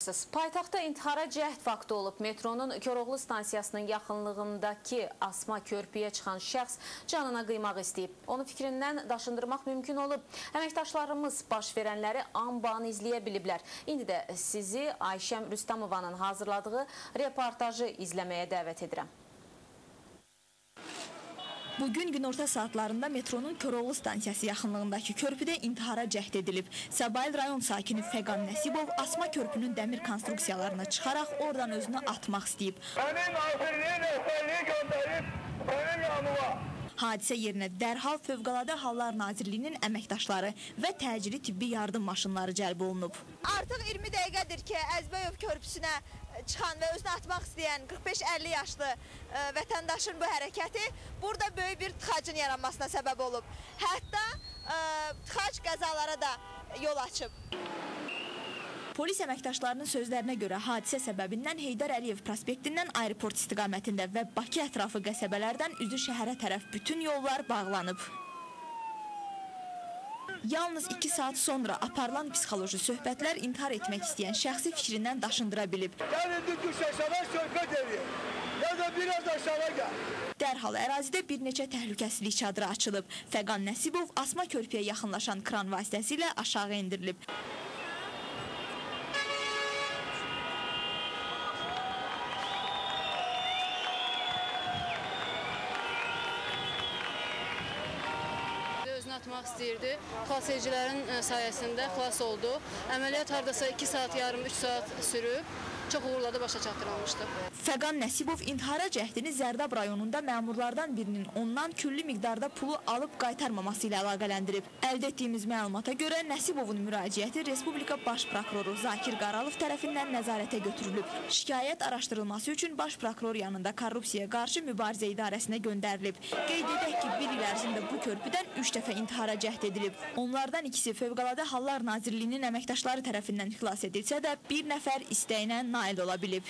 xəbərsiniz. Paytaxtda intihara cəhd faktı olub. Metronun Koroğlu stansiyasının yaxınlığındakı asma körpüyə çıxan şəxs canına qıymaq istəyib. Onu fikrindən daşındırmaq mümkün olub. Əməkdaşlarımız baş verənləri an-ban izləyə biliblər. İndi də sizi Ayşəm Rüstəmovanın hazırladığı reportajı izləməyə dəvət edirəm. Bugün günorta saatlarında metronun Koroğlu stansiyası yaxınlığındakı körpüdə intihara cəhd edilib. Səbail rayon sakini Fəqan Nəsibov asma körpünün dəmir konstruksiyalarını çıxaraq oradan özünü atmaq istəyib. Mənim nazirliyin rəhbərliyi göndərib, mənim yanıma. Hadisə yerinə dərhal Fövqəladə Hallar Nazirliyinin əməkdaşları və təcili tibbi yardım maşınları cəlb olunub. Artıq 20 dəqiqədir ki, Əzbəyov körpüsünə çıxan və özünü atmaq istəyən 45-50 yaşlı vətəndaşın bu hərəkəti burada böyük bir tıxacın yaranmasına səbəb olub. Hətta tıxac qəzalara da yol açıb. Polis əməkdaşlarının sözlərinə görə hadisə səbəbindən Heydər Əliyev prospektindən aeroport istiqamətində və Bakı ətrafı qəsəbələrdən üzü şəhərə tərəf bütün yollar bağlanıb. Yalnız 2 saat sonra aparılan psixoloji söhbətlər intihar etmək istəyən şəxsi fikrindən daşındıra bilib. Gəlin düz aşağı söhbət edin, ya da biraz aşağı gəl. Dərhal ərazidə bir neçə təhlükəsizlik çadırı açılıb. Fəqan Nəsibov asma körpüyə yaxınlaşan kran vasitəsilə aşağı indirilib. Özünü atmaq istəyirdi. Xilasedicilərin sayəsində xilas oldu. Əməliyyat hardasa 2 saat yarım, 3 saat sürüb. Çox uğurla da başa çatdırılmışdı. Fəqan Nəsibov intihara cəhdini Zərdab rayonunda məmurlardan birinin ondan küllü miqdarda pulu alıb qaytarmaması ilə əlaqələndirib. Əldə etdiyimiz məlumata görə Nəsibovun müraciəti Respublika Baş Prokuroru Zakir Qaralov tərəfindən nəzarətə götürülüb. Şikayət araşdırılması üçün Baş Prokuror yanında Korrupsiyaya qarşı mübarizə idarəsinə göndərilib. Qeyd edək ki, bir il ərzində bu körpüdən 3 dəfə intihara cəhd edilib. Onlardan ikisi Fövqəladə Hallar Nazirliyinin əməkdaşları tərəfindən xilas edilsə də, bir nəfər istəyinə nail ola bilib.